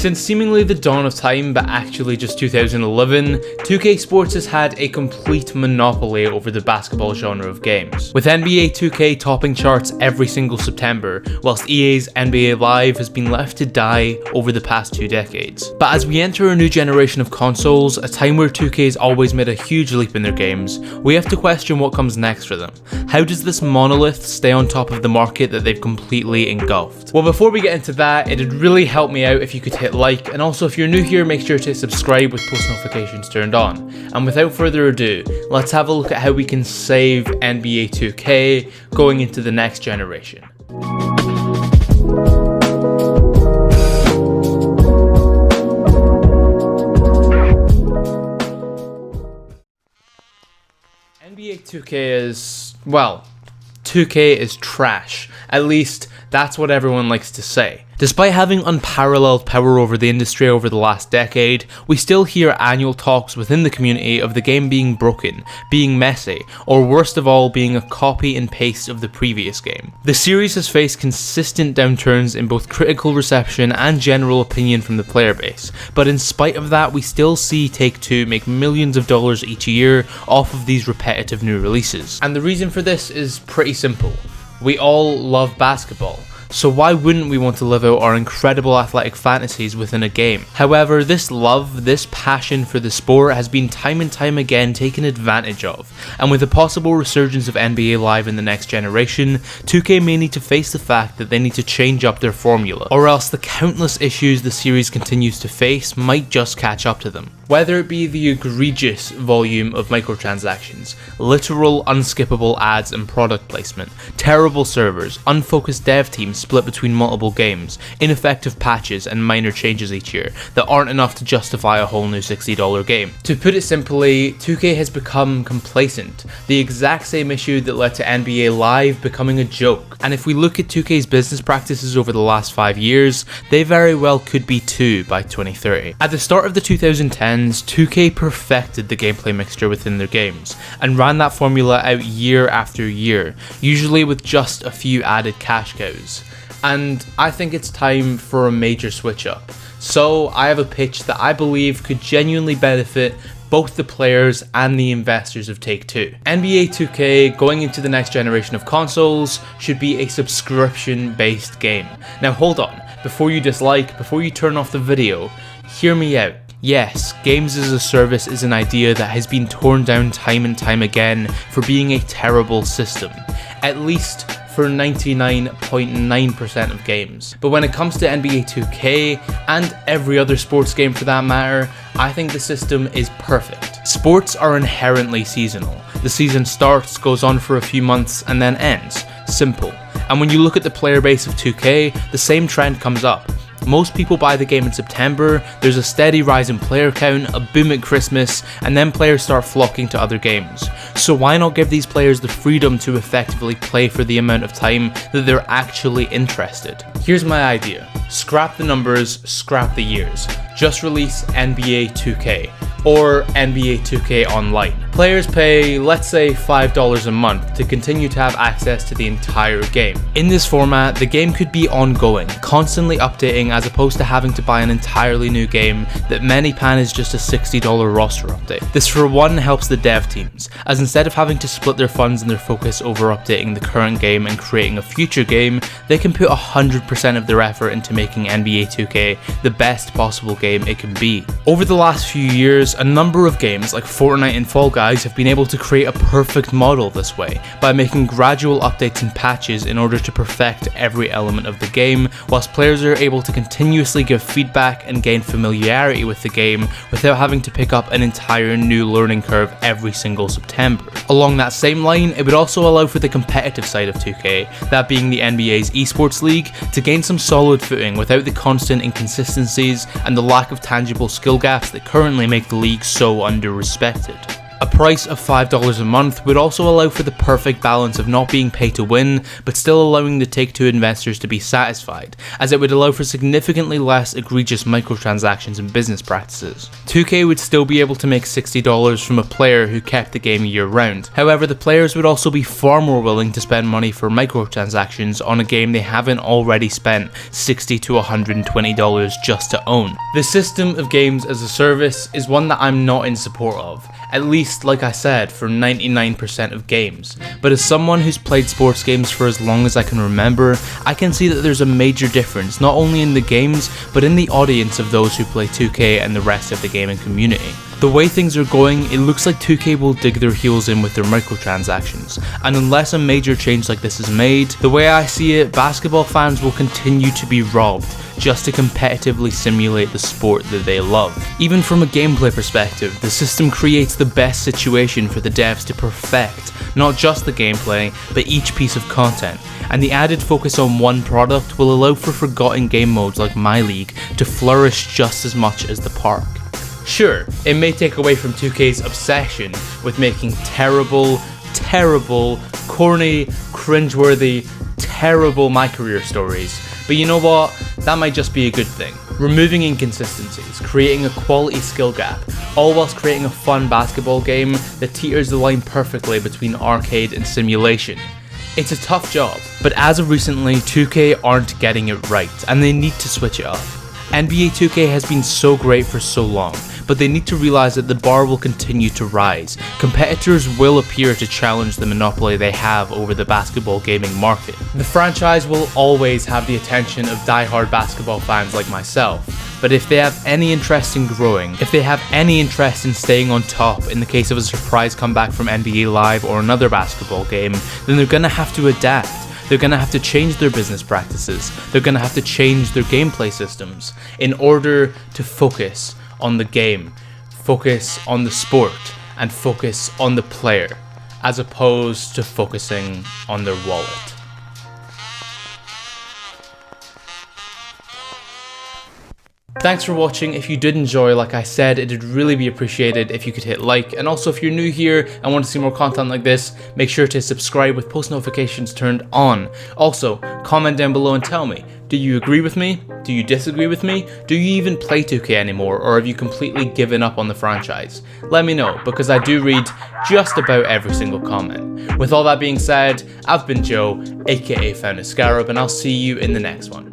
Since seemingly the dawn of time, but actually just 2011, 2K Sports has had a complete monopoly over the basketball genre of games, with NBA 2K topping charts every single September, whilst EA's NBA Live has been left to die over the past 2 decades. But as we enter a new generation of consoles, a time where 2K has always made a huge leap in their games, we have to question what comes next for them. How does this monolith stay on top of the market that they've completely engulfed? Well, before we get into that, it'd really help me out if you could hit like, and also if you're new here, make sure to subscribe with post notifications turned on. And without further ado, let's have a look at how we can save NBA 2K going into the next generation. NBA 2K is, well, 2K is trash. At least, that's what everyone likes to say. Despite having unparalleled power over the industry over the last decade, we still hear annual talks within the community of the game being broken, being messy, or worst of all, being a copy and paste of the previous game. The series has faced consistent downturns in both critical reception and general opinion from the player base, but in spite of that, we still see Take-Two make millions of dollars each year off of these repetitive new releases. And the reason for this is pretty simple. We all love basketball. So why wouldn't we want to live out our incredible athletic fantasies within a game? However, this love, this passion for the sport has been time and time again taken advantage of, and with the possible resurgence of NBA Live in the next generation, 2K may need to face the fact that they need to change up their formula, or else the countless issues the series continues to face might just catch up to them. Whether it be the egregious volume of microtransactions, literal unskippable ads and product placement, terrible servers, unfocused dev teams split between multiple games, ineffective patches and minor changes each year that aren't enough to justify a whole new $60 game. To put it simply, 2K has become complacent, the exact same issue that led to NBA Live becoming a joke. And if we look at 2K's business practices over the last 5 years, they very well could be too by 2030. At the start of the 2010s, 2K perfected the gameplay mixture within their games, and ran that formula out year after year, usually with just a few added cash cows. And I think it's time for a major switch up. So I have a pitch that I believe could genuinely benefit both the players and the investors of Take-Two. NBA 2K going into the next generation of consoles should be a subscription-based game. Now hold on, before you dislike, before you turn off the video, hear me out. Yes, games as a service is an idea that has been torn down time and time again for being a terrible system, at least for 99.9% of games. But when it comes to NBA 2K, and every other sports game for that matter, I think the system is perfect. Sports are inherently seasonal. The season starts, goes on for a few months, and then ends. Simple. And when you look at the player base of 2K, the same trend comes up. Most people buy the game in September, there's a steady rise in player count, a boom at Christmas, and then players start flocking to other games. So why not give these players the freedom to effectively play for the amount of time that they're actually interested? Here's my idea. Scrap the numbers, scrap the years. Just release NBA 2K, or NBA 2K Online. Players pay, let's say, $5 a month to continue to have access to the entire game. In this format, the game could be ongoing, constantly updating as opposed to having to buy an entirely new game that many pan is just a $60 roster update. This for one helps the dev teams, as instead of having to split their funds and their focus over updating the current game and creating a future game, they can put 100% of their effort into making NBA 2K the best possible game it can be. Over the last few years, a number of games like Fortnite and Fall Guys have been able to create a perfect model this way, by making gradual updates and patches in order to perfect every element of the game, whilst players are able to continuously give feedback and gain familiarity with the game without having to pick up an entire new learning curve every single September. Along that same line, it would also allow for the competitive side of 2K, that being the NBA's esports league, to gain some solid footing without the constant inconsistencies and the lack of tangible skill gaps that currently make the league so under-respected. A price of $5 a month would also allow for the perfect balance of not being pay to win, but still allowing the Take-Two investors to be satisfied, as it would allow for significantly less egregious microtransactions and business practices. 2K would still be able to make $60 from a player who kept the game year round. However, the players would also be far more willing to spend money for microtransactions on a game they haven't already spent $60 to $120 just to own. The system of games as a service is one that I'm not in support of, at least like I said, for 99% of games. But as someone who's played sports games for as long as I can remember, I can see that there's a major difference not only in the games, but in the audience of those who play 2K and the rest of the gaming community. The way things are going, it looks like 2K will dig their heels in with their microtransactions, and unless a major change like this is made, the way I see it, basketball fans will continue to be robbed just to competitively simulate the sport that they love. Even from a gameplay perspective, the system creates the best situation for the devs to perfect not just the gameplay, but each piece of content, and the added focus on one product will allow for forgotten game modes like My League to flourish just as much as the park. Sure, it may take away from 2K's obsession with making terrible, corny, cringeworthy, terrible My Career stories, but you know what? That might just be a good thing. Removing inconsistencies, creating a quality skill gap, all whilst creating a fun basketball game that teeters the line perfectly between arcade and simulation. It's a tough job, but as of recently, 2K aren't getting it right, and they need to switch it up. NBA 2K has been so great for so long, but they need to realize that the bar will continue to rise. Competitors will appear to challenge the monopoly they have over the basketball gaming market. The franchise will always have the attention of die-hard basketball fans like myself, but if they have any interest in growing, if they have any interest in staying on top in the case of a surprise comeback from NBA Live or another basketball game, then they're gonna have to adapt. They're going to have to change their business practices. They're going to have to change their gameplay systems in order to focus on the game, focus on the sport, and focus on the player, as opposed to focusing on their wallet. Thanks for watching. If you did enjoy, like I said, it'd really be appreciated if you could hit like, and also if you're new here and want to see more content like this, make sure to subscribe with post notifications turned on. Also, comment down below and tell me, do you agree with me? Do you disagree with me? Do you even play 2K anymore, or have you completely given up on the franchise? Let me know, because I do read just about every single comment. With all that being said, I've been Joe, aka Found a Scarab, and I'll see you in the next one.